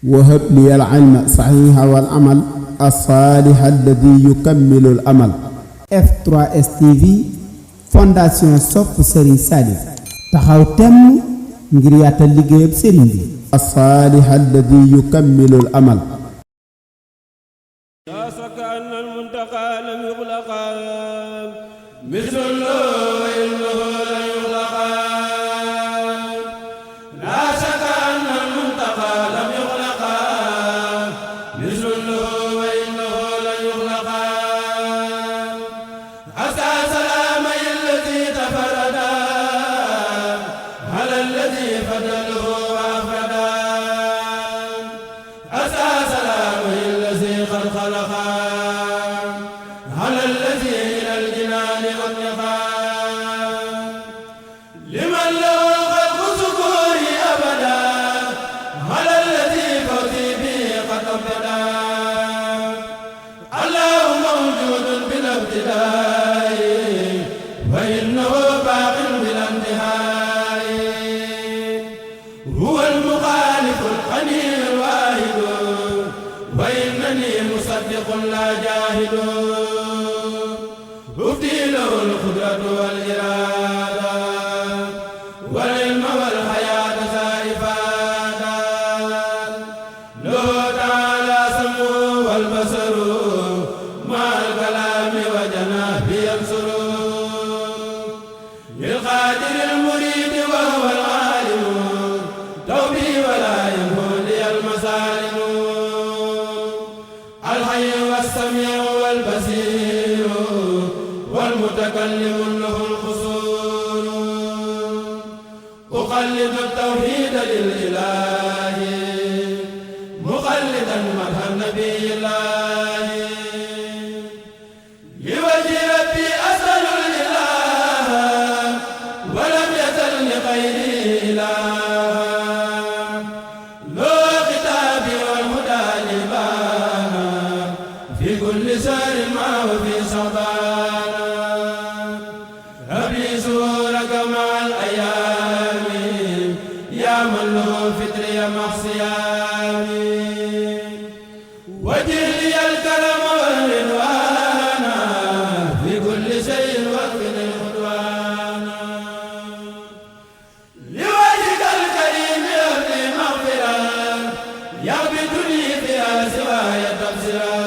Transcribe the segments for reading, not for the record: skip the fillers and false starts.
وهب لي العلم صحيح والعمل الصالح الذي يكمل الأمل. F3S TV fondation sopp Serigne Salif taxaw temm ngir yaatal liggéeyub Serigne bi. الصالح الذي يكمل الأمل. لا شك أن المنتقى لم يخلق مثل لا جاهد أفتي له القدرة والإرادة والعلم والحياة سائفادا له تعالى سمو والبصر مع الكلام وجناه ينصر للقادر المريد وهو العالم توبي ولا ينهو لي المسالم الحي والسميع والبصير والمتكلم له القصور أقلد التوحيد للإله مقلدا مدح النبي الله لوجه ربي أسأل الإله ولم يزل لغيره إله كل سار ما وفي صبانا أبي سورك مع الأيام يا من له فطري مع صيامي وجه لي الكرم والرضوان في كل شيء وقت الخدوان لوجهك الكريم يهدي مغفرة يغبطني فيها سواي تبصرا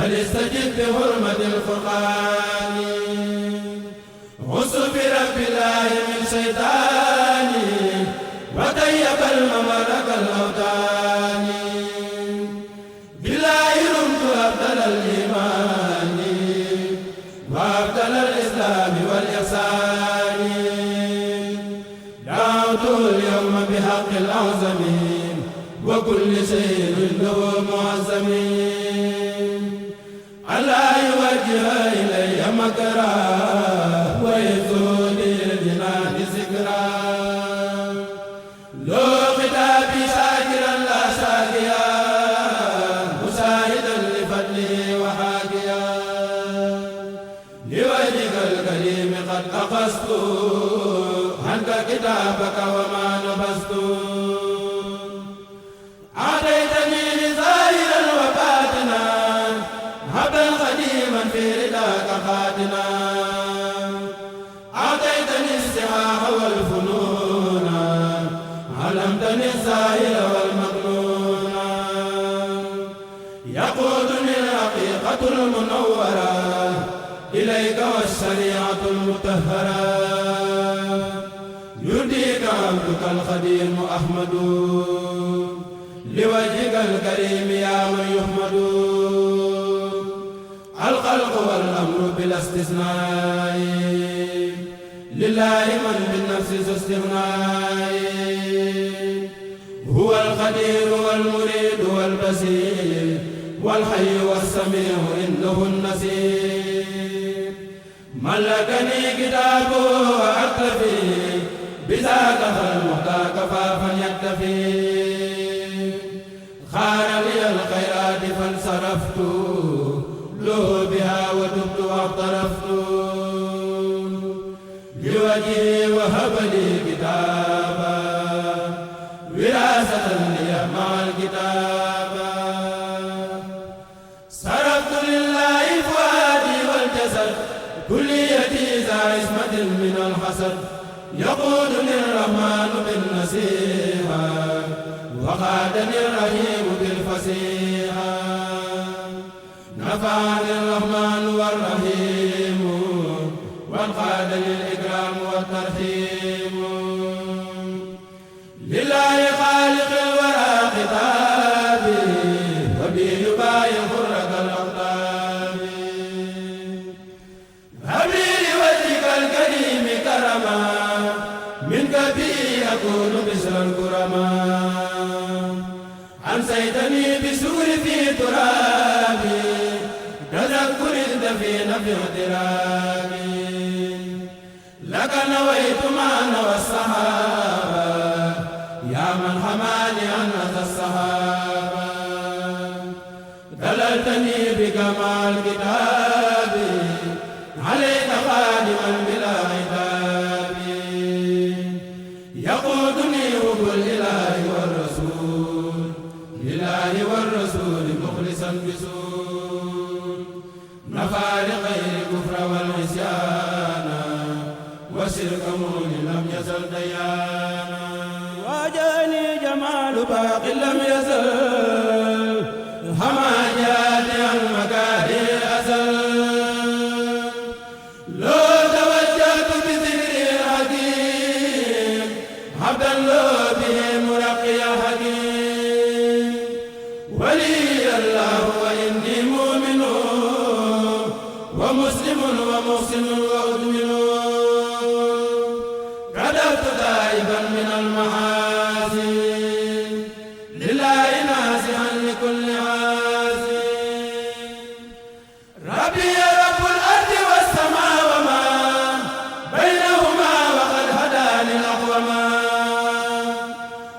فليستجب بحرمة الفرقان عص برب الله من شيطان وطيب المملك الأوطان بالله رمت أبدل الإيمان وأبدل الإسلام والإحسان دعوت اليوم بحق الأعظم وكل شيء له معظم ألا يوجه إلي مكرا ويزول الجنان ذكرا لو خطابي شاكرا لا شاكيا مساعدا لفضله وحاكيا لوجهك الكريم قد أخذت عنك كتابك وما نبذت في رداك خاتنا أعطيتني السحاح والفنون علمتني الساهل والمكنون يقودني الحقيقة المنورة إليك والشريعة المطهرة يرضيك عبدك الخديم أحمد لوجهك الكريم يا من يحمد الخلق والأمر بلا استثناء لله من بالنفس استغناء هو القدير والمريد والبصير والحي والسميع إنه النصير ملكني كتابه وأكتفي بذاك فالمحتى كفافا يكتفي خار لي الخير صرفت له بها وتبت واعترفت لوجهي وهب لي كتابا وراثة لي مع الكتابا صرفت لله فؤادي والجسد كليتي ذا عصمة من الحسد يقودني الرحمن بالنصيحة وقادني الرحيم بالفصيحة نفعني الرحمن والرحيم وانقادني الإكرام والترحيم لله خالق الورى خطابي وبه يبايع حرة الأقطاب هبي لوجهك الكريم كرما منك بي أكون بشر الكرماء أنسيتني بسور في ترابي تذكر الدفين في اغترابي لك نويت ما نوى الصحابة يا من حماني عن أذى الصحابة دللتني بكمال كتابي عليك خادما بلا عتاب يقودني حب الإله والرسول لله والرسول مخلصا بسول نفى لغير الكفر والعصيان وشرك مون لم يزل ديانا واجاني جمال باق لم يزل هما جاد عن مكاره أزل لو توجهت بذكر الحكيم عبدا لو به مرقي الحكيم ولي الله وإني مؤمن ومسلم ومحسن وأدمن كذبت تائبا من المعاصي لله ناصحا لكل عاصي ربي رب الأرض والسماء وما بينهما وقد هداني الأقوما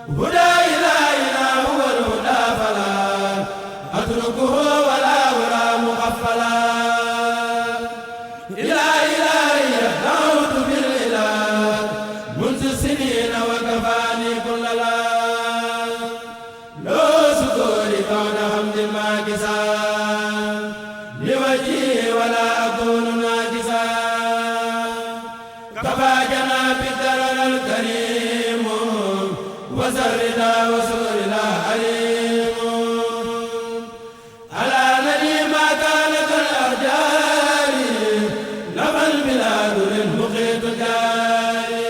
هدى إلهنا هو الهدى فلا أتركه ولا أرى مغفلا إلهي دعوت بالإله منذ سنين وكفاني كل لا لو سكوري بعد حمد ماكسا لوجهي ولا أكون ناكسا كفى جنابي الدرر الكريم وزرنا وسور لا أليم على نبي ما كانت الأرجال لما البلاد للمخيط جاري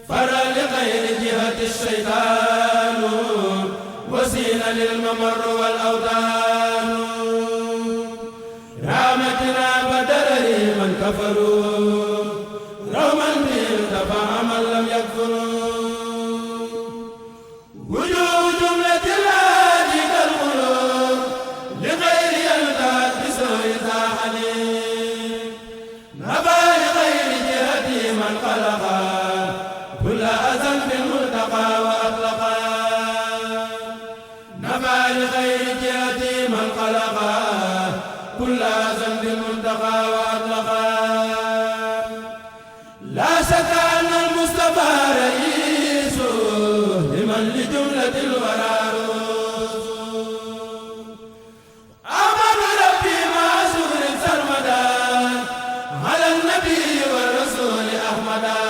فر لغير جهة الشيطان وسيل للممر والأوطان رامتنا بدرري من كفروا روما بالتفا من لم يكفروا وجوه جملة الهادي كالقلوب لغير يلتهت بسوء زاحني نبى لغير جهتي من خلقا كل أذى في الملتقى وأطلقا نبى لغير جهتي من خلقا كل أذى في الملتقى وأطلقا لا شك أن المصطفى رئيس لمن لجملة الورى أمر ربي مع سور سرمدا على النبي والرسول أحمدا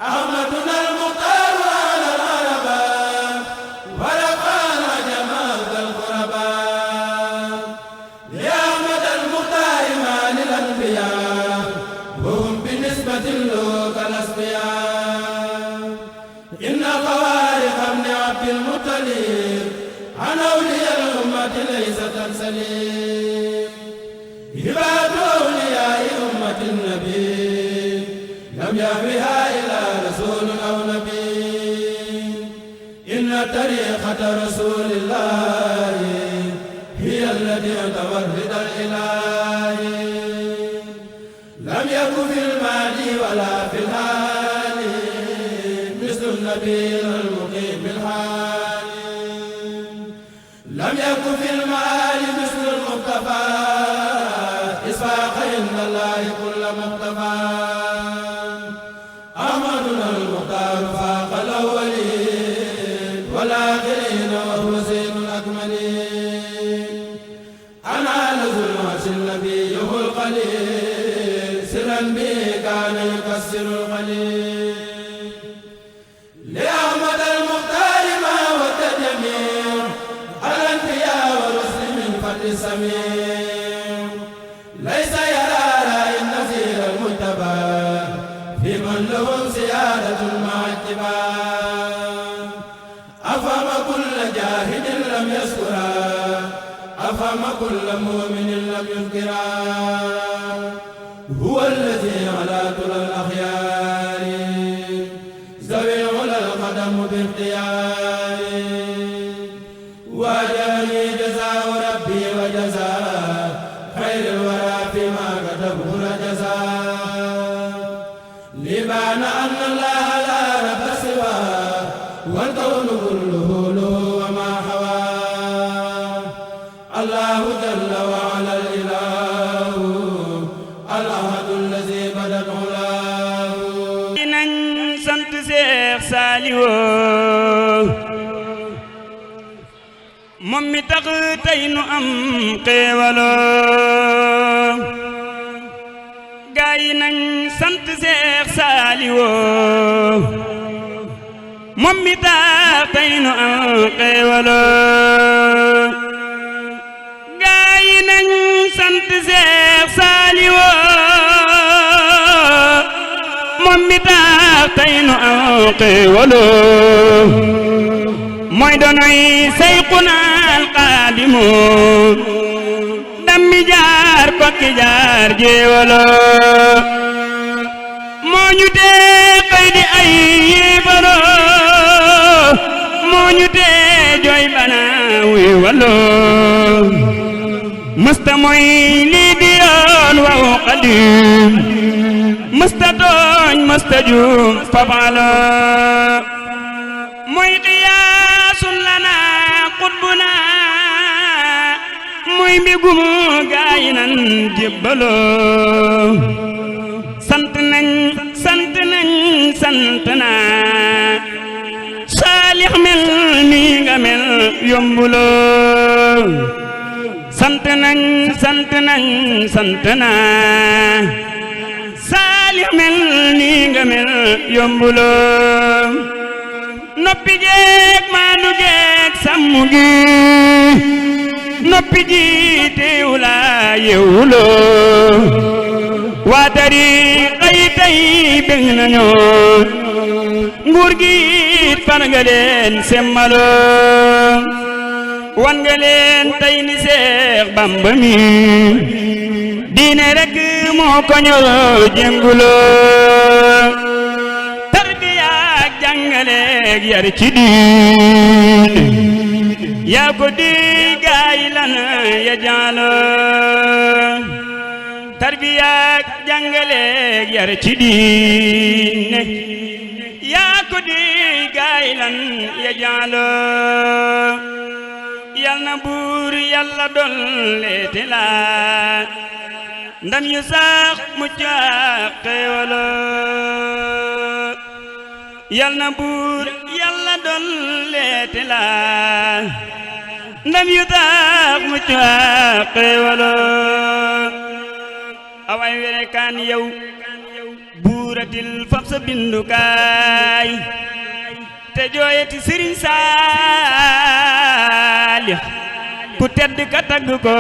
أحمدنا المختار على العرباء ورفعنا جمال الغرباء لأحمد المختار ما للأنبياء وهم بالنسبة له كالأصفياء إن خوارق ابن عبد المطلب عن أولياء الأمة ليس تنسلي هبات أولياء أمة النبي لم يهوها إلا رسول أو نبي إن طريقة رسول الله هي التي تورد الإله لم يكن في المال ولا في الحال مثل النبي المقيم الحال لم يكن في المآل مثل المقتفى إسفاق عند الله كل مقتفى أحمدنا المختار فاق الأولين والآخرين وهو سيد الأكملين أنا لذو العرش النبي القليل سرا به كان يكسر القليل لأحمد المختار ما ود جميع الأنبياء والرسل من فضل السميع ليس يرى رأي النذير المجتبى في من لهم سيادة مع اتباع أفهم كل جاهد لم يذكرا أفهم كل مؤمن لم يذكرا هو الذي على طول الأخيار ذوي العلا القدم باختيار واجهني جزاء ربي وجزاء خير الورى فيما كتبه رجزاء لبان أن الله لا رب سواه والكون كله له وما حواه الله جل وعلا الإله الأحد الذي بدت علاه nañ sant Seex Saaliwu moom mi tax tey nu am xéewaloo gaay yi nañ sant Seex Saaliwu moom mi tax tey nu am xéewaloo gaay yi nañ sant Seex Saaliwu moom mi tax tey nu am xéewaloo mooy donoy Seyxuna Alxaadimu dammi jaar kokki jaar jéewaloo moo ñu tee xëy di ay yéebaloo moo ñu tee jooy bana wéewaloo mësta mooy lii di yoon waw Xaadim mësta tooñ mësta juum fabalo mooy qiyaasun lana qutbuna mooy mbégum gaayi nan jébbaloo sant nañ sant nañ sant naa Saalix mel ni nga mel yombuloo sant nañ sant nañ sant naa Saalix mel ni nga mel yombuloo noppi geek maandu geek sàmmu gi noppi ji teewula yewuloo waa tariixa yi tey bég nañu nguur gi far nga leen semmaloo wan nga leen tey ni Seex Bamba mi diine rek moo ko ñor jénguloo tarbiyaak jàngaleek yar ci diine yaa ko di gaay lan ya jaaloo tarbiyaak jàngaleek yar ci diine yaa ko di gaay lan ya jaaloo yal na buur yàlla dolleete la ndam yu sax mucc ak xéewaloo yal na buur yàlla dolleete la ndam yu sax mucc ak xéewaloo away were kaan yow buuratil fab sa bindukaay te jooyeti Sëriñ Saalix ku tedd ka tagg ko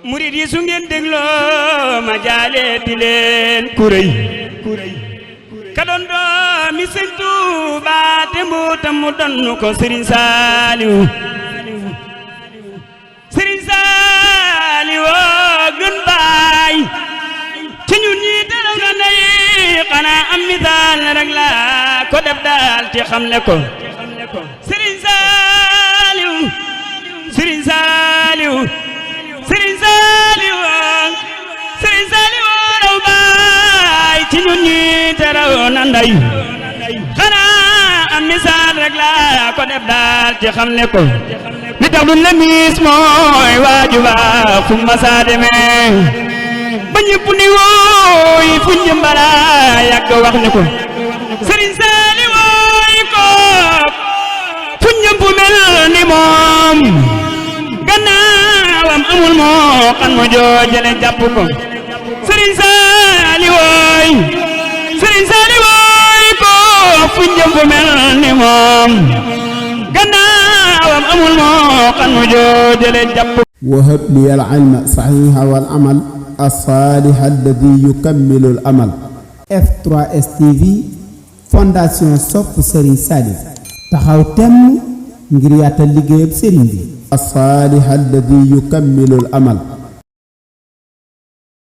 murid yi su ngeen dégloo ma jaaleeti leen kuréy ka doon doomi Sëñ Tuubaa te mbootam mu donnu ko Sëriñ Saaliw Sëriñ Saaliw gën baay ci ñun ñi dara nga nay xanaa am misaal rek la ko def daal ci xamle ko Sëriñ Saaliw Sëriñ Saaliw Sëriñ Saaliw Sëriñ Saaliw raw baay ci ñun ñi te raw na ndey xanaa am misaal rek rek laa ko def daal ci xamle ko li tax du la miis mooy waaju baax fu ma saa demee ba ñëpp ni wooy fu njëmbala yàgg wax ni ko Sëriñ Saali wooy ko fu ñëpp mel ni moom gannaawam amul moo kan mo joojale jàpp ko Sëriñ Saali wooy ko fu ñëpp mel ni moom gannaawam amul moo kan mo joojale jàpp ko وهب لي العلم صحيح والعمل الصالح الذي يكمل الأمل. F3S TV fondation sopp Serigne Salif taxaw temm ngir yaatal liggéeyab Serigne bi. الصالح الذي يكمل الأمل.